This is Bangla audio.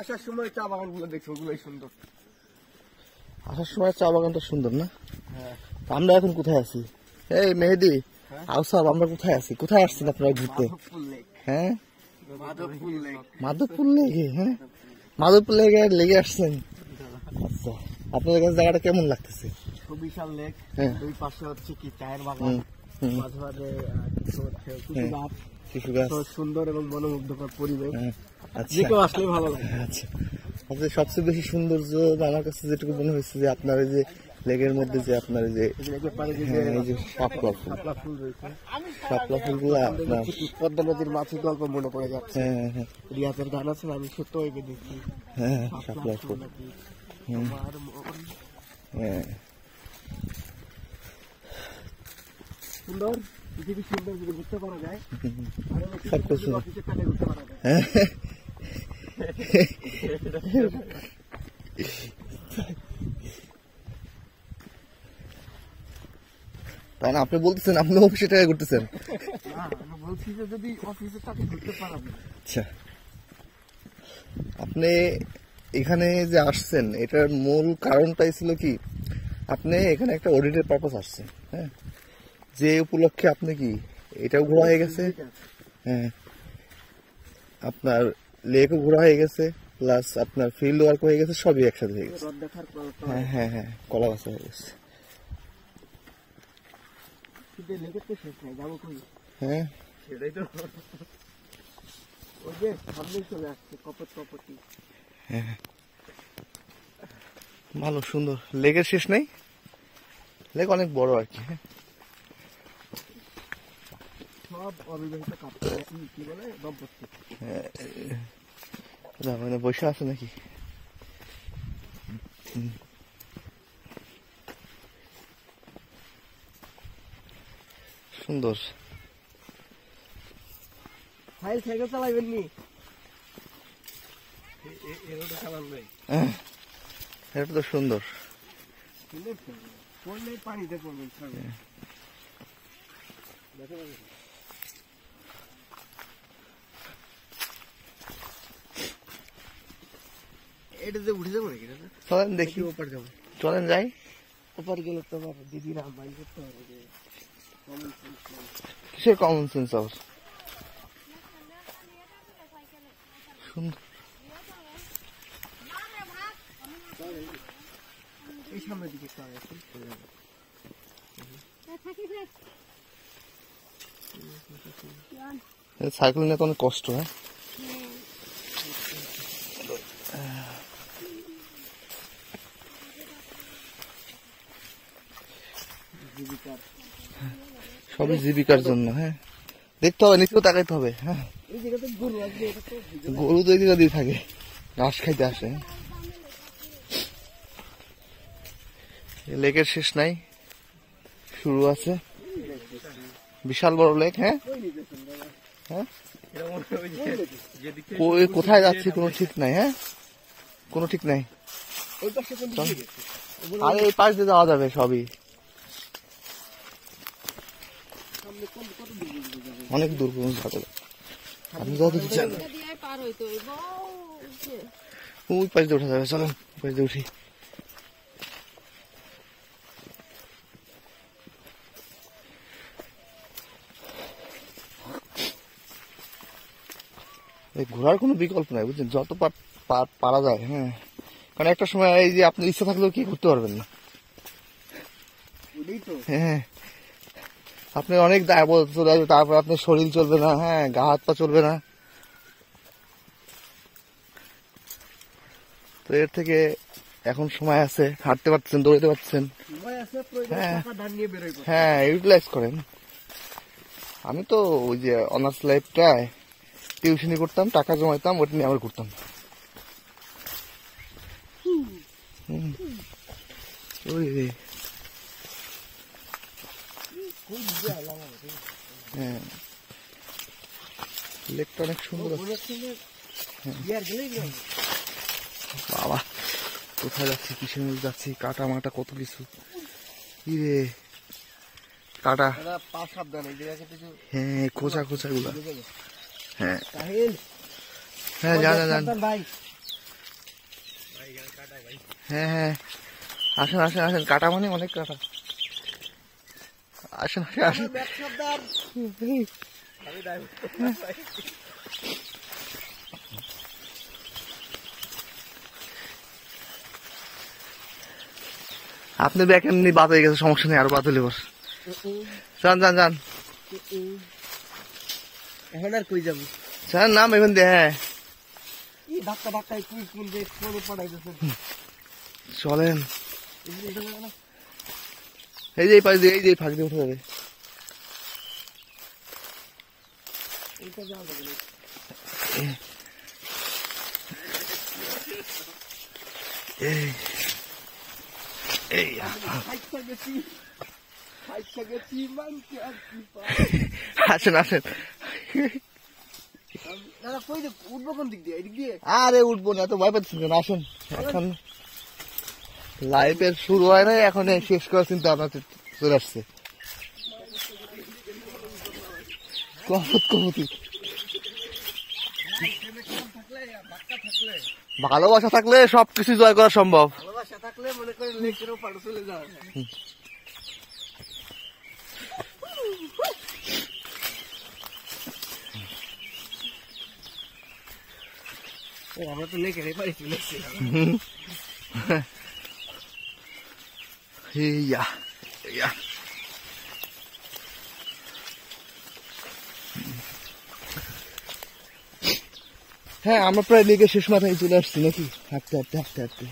আসার সময় চা বাগান গুলো দেখছি, ওগুলোই সুন্দর। আসার সময় চা বাগানটা সুন্দর না? হ্যাঁ। আমরা এখন কোথায় আছি? এই মেহেদি, আউসাব, আমরা কোথায় আছি? কোথায় আসছেন আপনারা ঘুরতে? হ্যাঁ, মাধবপুর লেগে। হ্যাঁ, মাধবপুর লেগে লেগে আসছেন। আচ্ছা, আপনাদের কাছে জায়গাটা কেমন লাগতেছে? বিশাল লেক, হ্যাঁ। দুই পাশে হচ্ছে কি চায়ের বাগান, মাঝে মাঝে কিছু হচ্ছে কিছু গাছ, শিশু গাছ, সুন্দর এবং মনোমুগ্ধকর পরিবেশ। আচ্ছা, যে কেউ আসলে ভালো লাগে। আচ্ছা, আপনাদের সবচেয়ে বেশি সৌন্দর্য আমার কাছে যেটুকু মনে হয়েছে যে আপনার এই যে লেগের মধ্যে যে আপনার এই যে এই যে শাপলা ফুল, শাপলা ফুলগুলো আপনার পদ্মা নদীর মাছের গল্প মনে পড়ে যাচ্ছে। হ্যাঁ হ্যাঁ রিয়াজের গান আছে না, আমি সত্য হইবে দেখি। হ্যাঁ, শাপলা ফুল, হ্যাঁ, সুন্দর পৃথিবী, সুন্দর যদি ঘুরতে পারা যায়, সব কিছু ঘুরতে পারা যায়। তাই না? আপনি বলতেছেন আপনি অফিসে টাকা করতেছেন। বলছি যে যদি অফিসে টাকা ঘুরতে পারা যায়। আচ্ছা, আপনি এখানে যে আসছেন এটার মূল কারণটাই ছিল কি, আপনি এখানে একটা অডিটের পারপাস আসছেন, হ্যাঁ, যে উপলক্ষে আপনি কি এটাও ঘোরা হয়ে গেছে, হ্যাঁ, আপনার লেকও ঘোরা হয়ে গেছে, প্লাস আপনার ফিল্ড ওয়ার্ক হয়ে গেছে, সবই একসাথে হয়ে গেছে। হ্যাঁ হ্যাঁ হ্যাঁ, কলা গাছ হয়ে গেছে। হ্যাঁ, সেটাই তো, ওই যে সামনেই চলে আসছে কপতি। হ্যাঁ, ভালো সুন্দর, লেকের শেষ নেই, লেক অনেক বড় আর কি। সব অবিবাহিত কাপড়, কি বলে দম্পতি। মানে বসে আছে নাকি? সুন্দর। সাইকেল চালাইবেন নি? এটা তো সুন্দর। পড়লে পানিতে পড়বেন। এটা যে উঠে যাবো নাকি? চলেন দেখি, ওপার যাবো। চলেন যাই। ওপার গেলে তো আবার দিদি না বাই করতে হবে যে কিসের কমন সেন্স আবার? সুন্দর। এই সামনের দিকে সাইকেল নিয়ে তো অনেক কষ্ট। হ্যাঁ, সবই জীবিকার জন্য। হ্যাঁ, দেখতে হবে, নিচেও তাকাইতে হবে। হ্যাঁ, গরু তো এদিকে দিয়ে থাকে, ঘাস খাইতে আসে। লেকের শেষ নাই, শুরু আছে, বিশাল বড় লেক। হ্যাঁ হ্যাঁ, কোথায় যাচ্ছি কোনো ঠিক নাই। হ্যাঁ, কোনো ঠিক নাই। আর এই পাশ দিয়ে যাওয়া যাবে সবই, অনেক দূর পর্যন্ত যাবে। আপনি যতদূর চান ওই পাশ দিয়ে উঠা যাবে। চলেন ওই পাশ দিয়ে উঠি। ঘোরার কোনো বিকল্প নাই, বুঝছেন, যত পারা যায়। হ্যাঁ, কারণ একটা সময় এই যে আপনার ইচ্ছা থাকলেও কি করতে পারবেন না। হ্যাঁ, আপনি অনেক দায়বদ্ধ চলে আসবে, তারপর আপনার শরীর চলবে না। হ্যাঁ, গা হাত পা চলবে না। তো এর থেকে এখন সময় আছে, হাঁটতে পারছেন, দৌড়াতে পারছেন। হ্যাঁ, ইউটিলাইজ করেন। আমি তো ওই যে অনার্স লাইফটায় টিউশনি করতাম, টাকা জমাইতাম, ওটা নিয়ে আবার ঘুরতাম। ওই হ্যাঁ, লেকটা অনেক সুন্দর। বাবা, কোথায় যাচ্ছি, কিসের মধ্যে যাচ্ছি, কাটা মাটা কত কিছু। কি রে, কাটা। হ্যাঁ, খোঁচা খোঁচা গুলা। হ্যাঁ হ্যাঁ, জান জান। হ্যাঁ হ্যাঁ, আসেন আসেন আসেন, কাটা মানে অনেক কাটা। আসেন আসেন আসেন। আপনি ব্যাক এমনি বাদ হয়ে গেছে, সমস্যা নেই, আরো বাদ হলে বস। যান যান যান, এখন আর কই যাবো? যান নাম এখান দিয়ে। হ্যাঁ এই ধাক্কা ধাক্কায় কুল কুল যে কোন পড়াই যাচ্ছে। চলেন, এই যে এই পাশ দিয়ে, এই যে এই ফাঁক দিয়ে উঠে যাবে। এইটা যাওয়া যাবে না। এই হাইটটা গেছি মানকে আর কি পাই। আসেন আসেন। দাদা কই যে উঠবো কোন দিক দিয়ে? এদিক দিয়ে? আরে উঠবো না, তো ভয় পাচ্ছেন কেন? আসেন, এখন লাইফের শুরু হয় না, এখন এই শেষ করার চিন্তা আপনার চলে আসছে। কমতি ভালোবাসা থাকলে সবকিছু জয় করা সম্ভব। ভালোবাসা থাকলে মনে করেন লেকেরও পাড়ে চলে যাওয়া। আমরা তো লেকের পাড়ে চলে এসেছি। ইয়া ইয়া, হ্যাঁ আমরা প্রায় লেকের শেষ মাথায় চলে আসছি নাকি, হাঁটতে হাঁটতে হাঁটতে হাঁটতে।